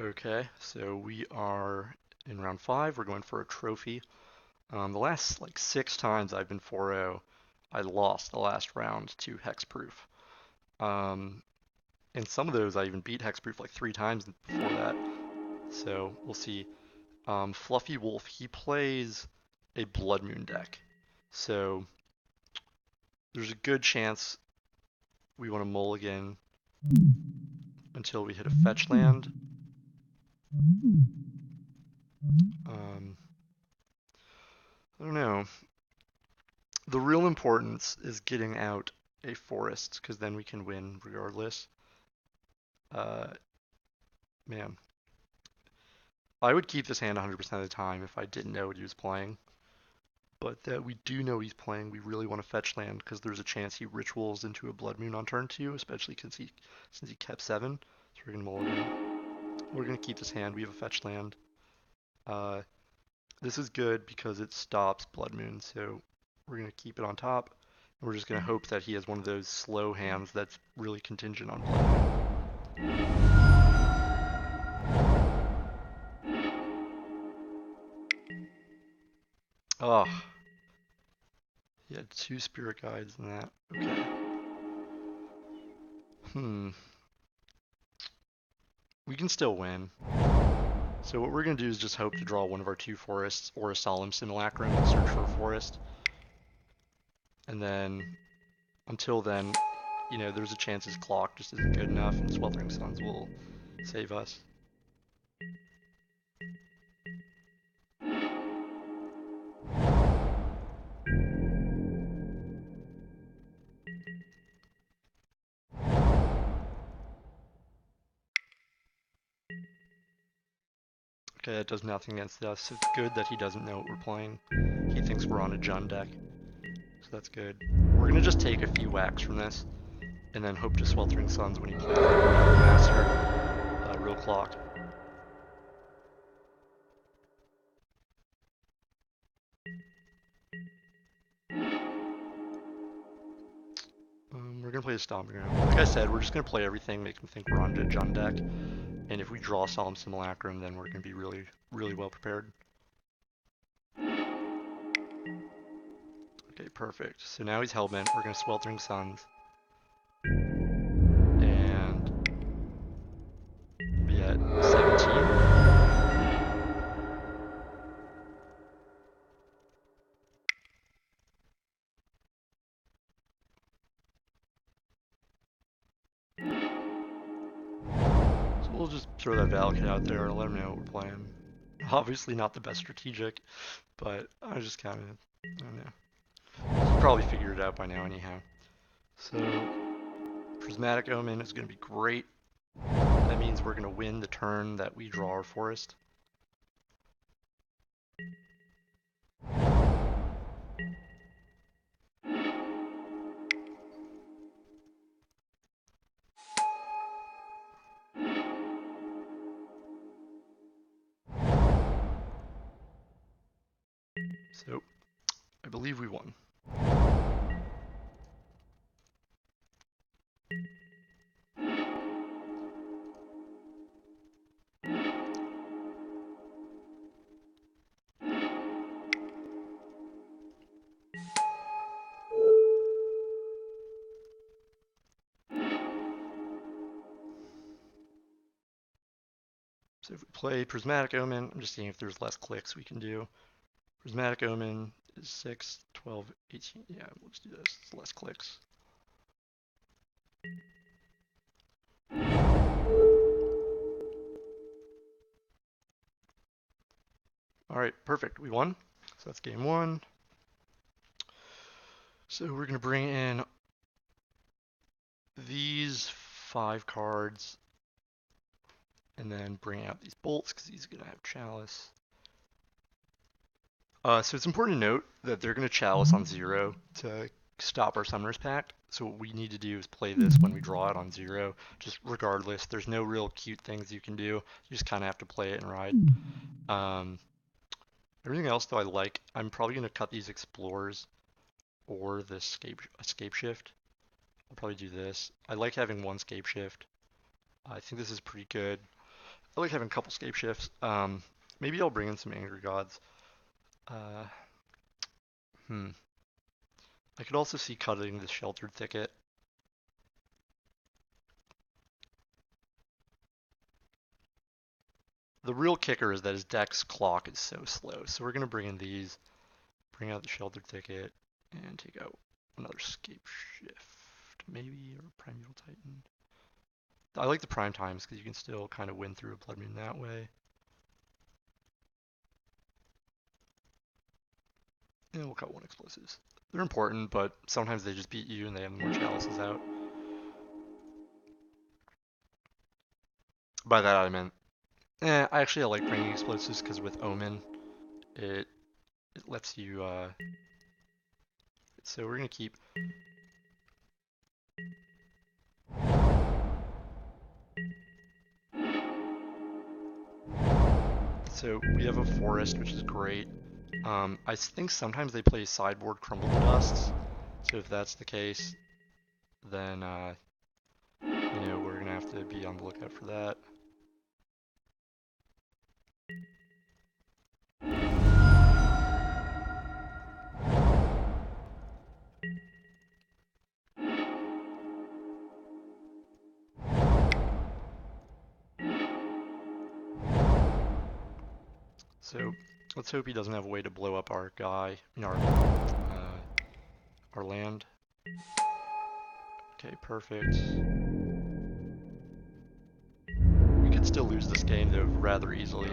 Okay, so we are in round 5. We're going for a trophy. The last like 6 times I've been 4-0, I lost the last round to Hexproof. Um, and some of those I even beat Hexproof like 3 times before that. So we'll see. Fluffy Wolf, he plays a Blood Moon deck. So there's a good chance we want to mulligan until we hit a fetch land. Um, I don't know. The real importance is getting out a forest, because then we can win regardless. Uh, man, I would keep this hand 100% of the time if I didn't know what he was playing. But that we do know he's playing, we really want to fetch land because there's a chance he rituals into a Blood Moon on turn 2, especially since he kept 7. So we're gonna mulligan. We're gonna keep this hand. We have a fetch land. Uh, this is good because it stops Blood Moon, so we're gonna keep it on top. And we're just gonna hope that he has one of those slow hands that's really contingent on Blood Moon. Oh, he had 2 spirit guides in that. Okay. We can still win. So what we're going to do is just hope to draw one of our 2 forests or a Solemn Simulacrum and search for a forest. And then, until then, there's a chance his clock just isn't good enough and Sweltering Suns will save us. Okay, that does nothing against us. It's good that he doesn't know what we're playing. He thinks we're on a Jund deck. So that's good. We're going to just take a few whacks from this and then hope to Sweltering Suns when he plays Master, Real Clock. We're going to play the Stomping Ground. Like I said, we're just going to play everything, make him think we're on a Jund deck. And if we draw Solemn Simulacrum, then we're going to be really, really well prepared. Okay, perfect. So now he's Hellbent. We're going to Sweltering Suns. And be at 17. So we'll just throw that Valakut out there and let him know what we're playing. Obviously not the best strategic, but I just kind of, I don't know. He'll probably figure it out by now anyhow. So Prismatic Omen is going to be great. That means we're going to win the turn that we draw our forest. So I believe we won. So if we play Prismatic Omen, I'm just seeing if there's less clicks we can do. Prismatic Omen is 6, 12, 18. Yeah, let's do this. It's less clicks. Alright, perfect. We won. So that's game 1. So we're going to bring in these 5 cards and then bring out these bolts because he's going to have Chalice. So it's important to note that they're going to Chalice on 0 to stop our Summoner's Pact. So what we need to do is play this when we draw it on 0, just regardless. There's no real cute things you can do. You just kind of have to play it and ride. Everything else, though, I like. I'm probably going to cut these Explorers or the Escape Shift. I'll probably do this. I like having one Scape Shift. I think this is pretty good. I like having a couple scape shifts. Maybe I'll bring in some Angry Gods. Uh, hmm. I could also see cutting the Sheltered Thicket. The real kicker is that his deck's clock is so slow. So we're going to bring in these, bring out the Sheltered Thicket, and take out another Scape Shift, maybe, or Primeval Titan. I like the prime times because you can still kind of win through a Blood Moon that way. And we'll cut one explosives. They're important, but sometimes they just beat you and they have more chalices out. By that I meant, I like bringing explosives because with Omen, it lets you, so we're going to keep. So we have a forest, which is great. I think sometimes they play sideboard Crumble to Dusts. So if that's the case, then, we're going to have to be on the lookout for that. So let's hope he doesn't have a way to blow up our guy, our land. Okay, perfect. We could still lose this game though rather easily.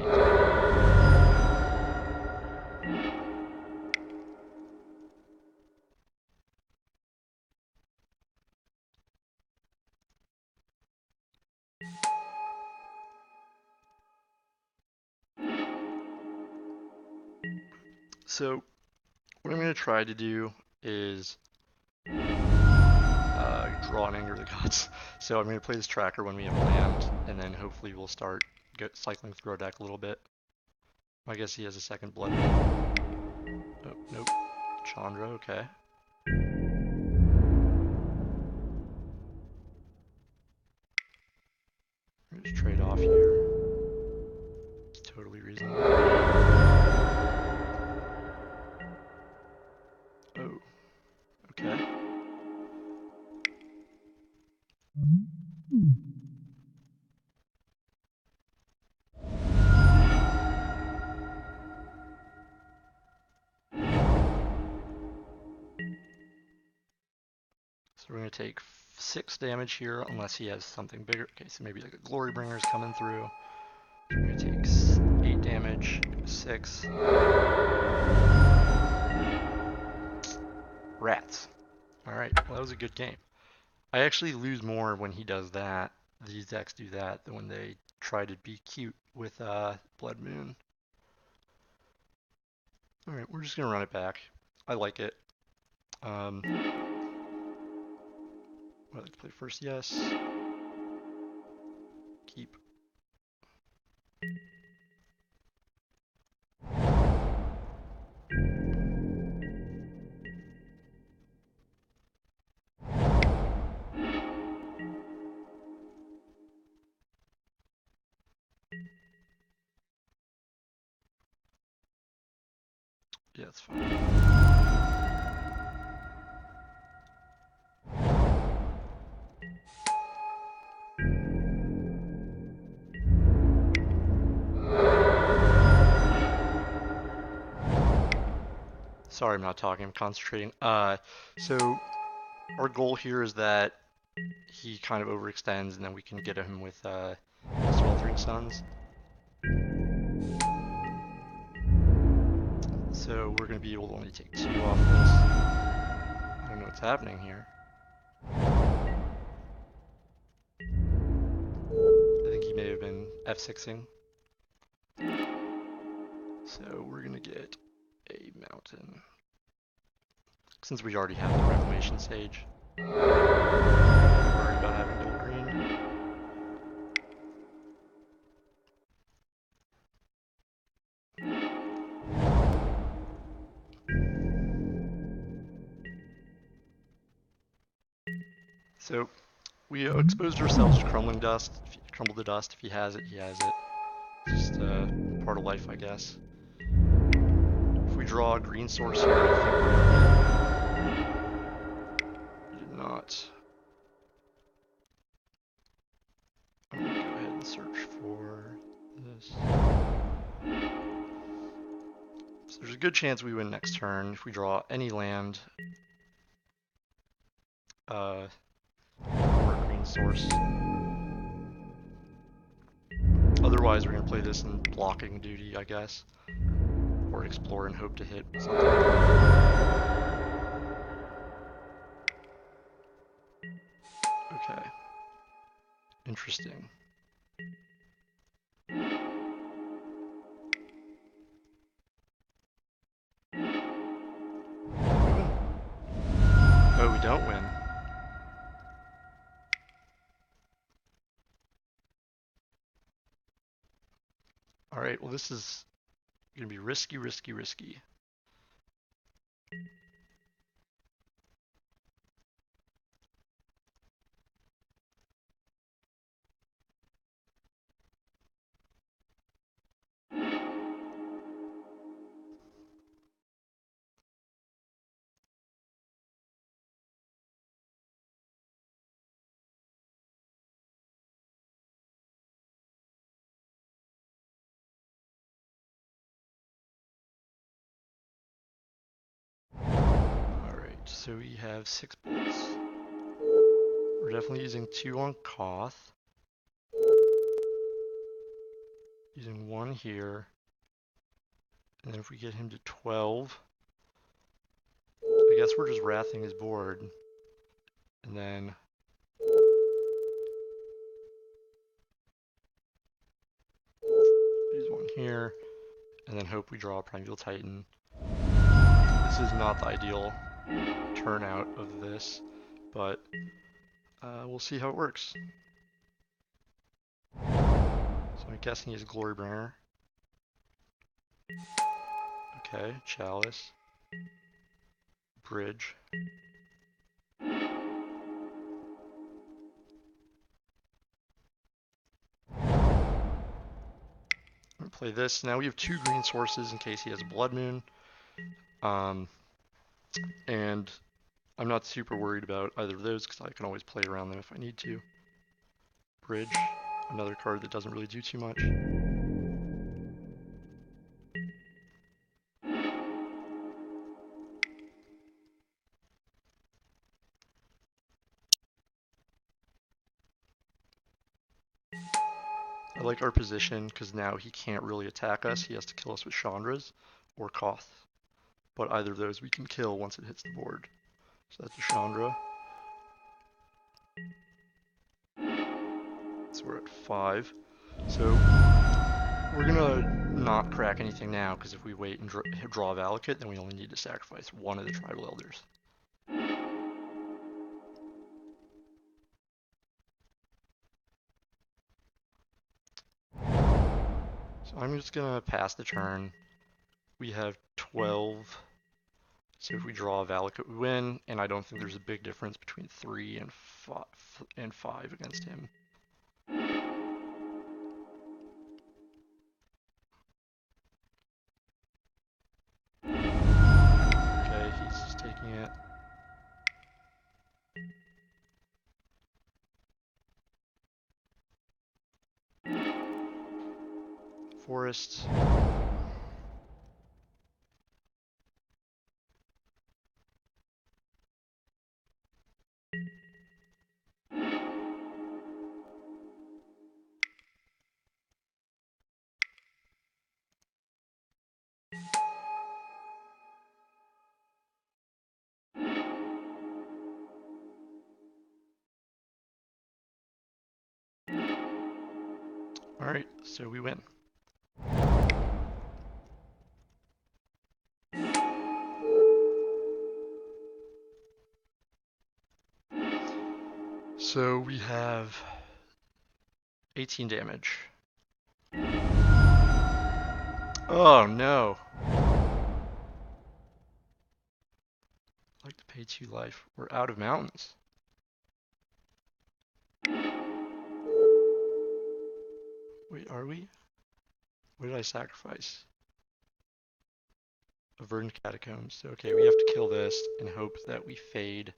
So what I'm going to try to do is draw an Anger of the Gods. So I'm going to play this tracker when we have land, and then hopefully we'll start cycling through our deck a little bit. I guess he has a second Blood Moon. Oh, nope. Chandra, okay. Just trade off here. It's totally reasonable. Oh, okay. So we're going to take 6 damage here unless he has something bigger. Okay, so maybe like a Glory Bringer's coming through. So we're going to take 8 damage, 6. Rats. Alright, well that was a good game. I actually lose more when he does that. These decks do that than when they try to be cute with Blood Moon. Alright, we're just going to run it back. I like it. Would I like to play first? Yes. Keep. Yeah, it's fine. Sorry, I'm not talking, I'm concentrating. So our goal here is that he kind of overextends and then we can get him with Sweltering Suns. So we're going to be able to only take 2 off this. I don't know what's happening here. I think he may have been F6ing. So we're going to get a mountain. Since we already have the Reclamation Sage. I'm worried about having dual green. So we exposed ourselves to Crumbling Dust. Crumble the Dust. If he has it, he has it. Just part of life, I guess. If we draw a green source here, I think we did not. I'm gonna go ahead and search for this. So there's a good chance we win next turn if we draw any land or a green source. Otherwise, we're gonna play this in blocking duty, I guess, or explore and hope to hit something. Okay. Interesting. Oh, we don't win. Alright, well this is gonna be risky, risky, risky. Alright, so we have 6 bolts. We're definitely using 2 on Koth. Using 1 here. And then if we get him to 12, I guess we're just wrathing his board. And then use 1 here. And then hope we draw a Primeval Titan. This is not the ideal turnout of this, but we'll see how it works. So I'm guessing he's Glorybringer. Okay, Chalice. Bridge. Play this. Now we have 2 green sources in case he has a Blood Moon. And I'm not super worried about either of those because I can always play around them if I need to. Bridge, another card that doesn't really do too much. I like our position because now he can't really attack us. He has to kill us with Chandra's or Koth. But either of those we can kill once it hits the board. So that's a Chandra. So we're at 5. So we're gonna not crack anything now because if we wait and draw a Valakut, then we only need to sacrifice 1 of the Tribal Elders. So I'm just gonna pass the turn. We have 12. So if we draw a Valakut, we win, and I don't think there's a big difference between 3 and 5 against him. Okay, he's just taking it. Forest. Alright, so we win. So we have 18 damage. Oh no. I'd like to pay 2 life. We're out of mountains. Wait, are we? What did I sacrifice? A verdant catacombs. So, okay, we have to kill this and hope that we fade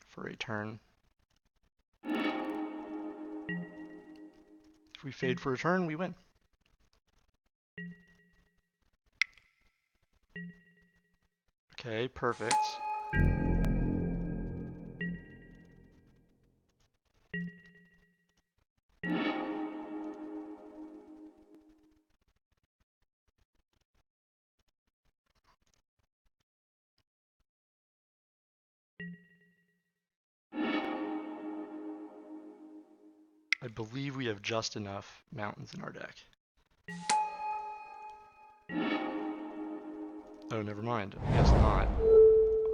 for a turn. If we fade for a turn, we win. Okay, perfect. I believe we have just enough mountains in our deck. Oh, never mind. I guess not.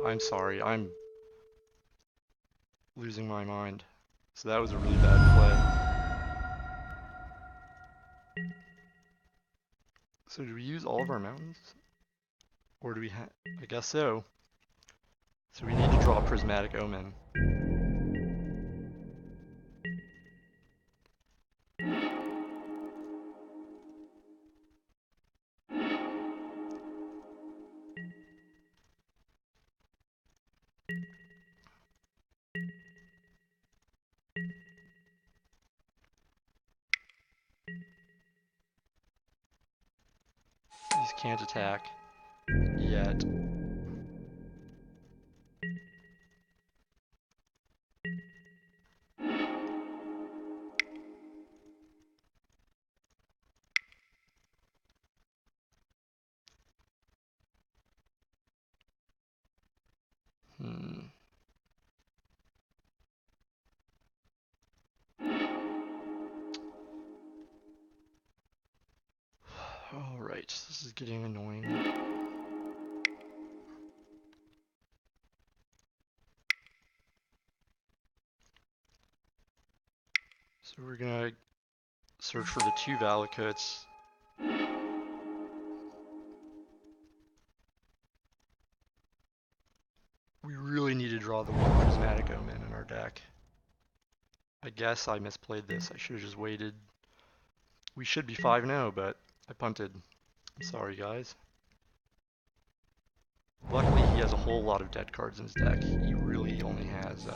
I'm sorry. I'm losing my mind. So that was a really bad play. So do we use all of our mountains? Or do we have... I guess so. So we need to draw Prismatic Omen. These can't attack yet. Alright, this is getting annoying. So we're gonna search for the 2 Valakuts. We really need to draw the 1 Prismatic Omen in our deck. I guess I misplayed this. I should have just waited. We should be 5-0, but I punted. I'm sorry, guys. Luckily, he has a whole lot of dead cards in his deck. He really only has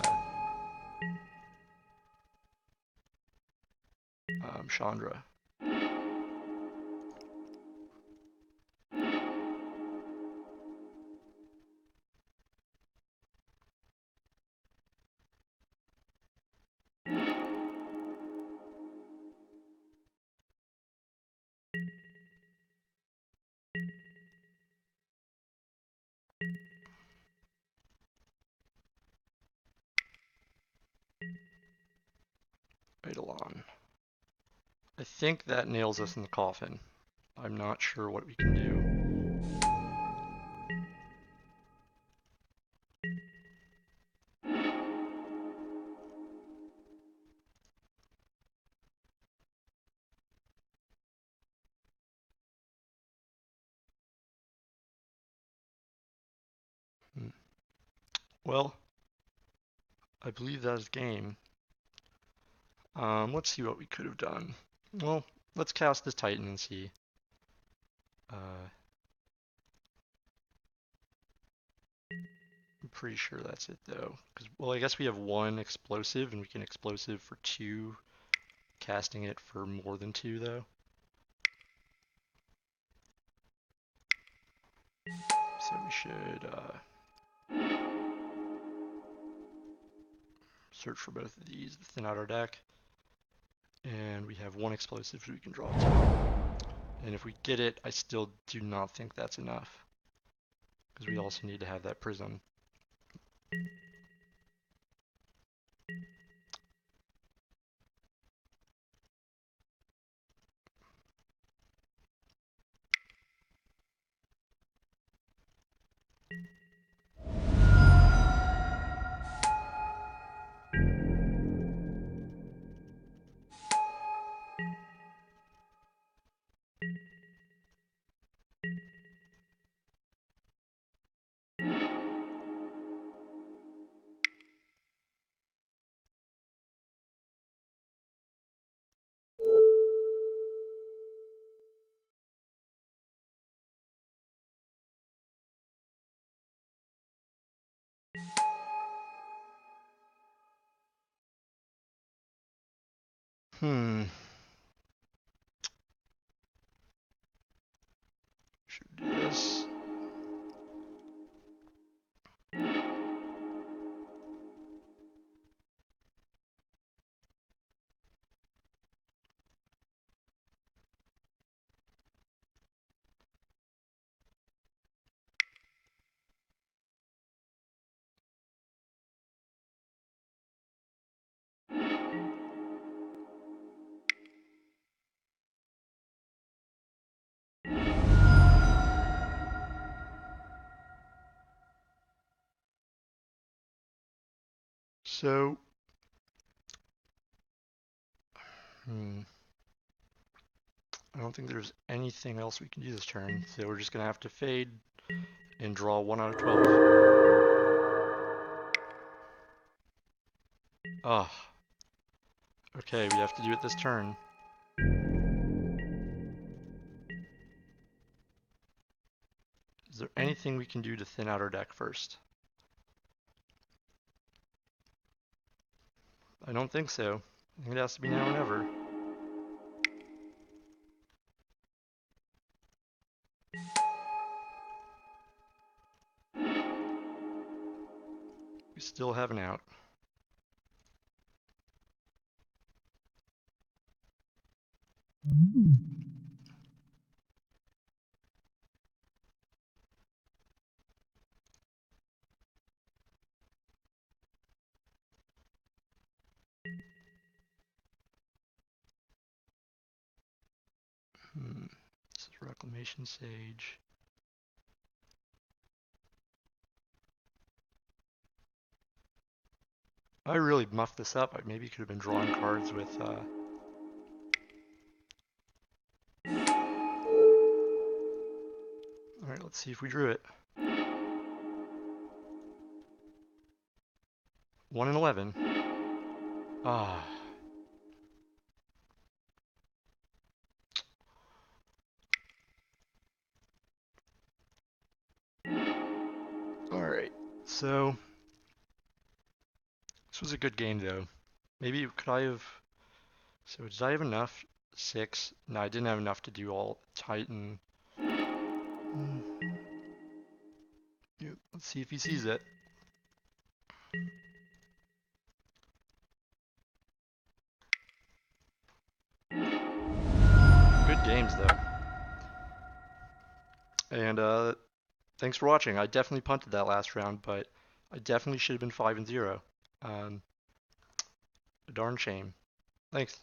Chandra. Eidolon. I think that nails us in the coffin. I'm not sure what we can do. Well, I believe that is game. Let's see what we could have done. Well, let's cast this Titan and see. I'm pretty sure that's it though. Well, I guess we have 1 explosive and we can explosive for 2, casting it for more than 2 though. So we should search for both of these to thin out our deck. And we have 1 explosive so we can draw 2. And if we get it, I still do not think that's enough. Because we also need to have that prism. Hmm. Should do this. So, I don't think there's anything else we can do this turn, so we're just gonna have to fade and draw 1 out of 12. Ah, okay, we have to do it this turn. Is there anything we can do to thin out our deck first? I don't think so. I think it has to be now or never. We still have an out. This is Reclamation Sage. I really muffed this up. I maybe could have been drawing cards with Alright, let's see if we drew it. 1 and 11. Ah. Alright, so this was a good game though. Maybe could I have... So did I have enough? 6? No, I didn't have enough to do all Titan. Yeah, let's see if he sees it. Good games though. And thanks for watching. I definitely punted that last round, but I definitely should have been 5 and 0. A darn shame. Thanks.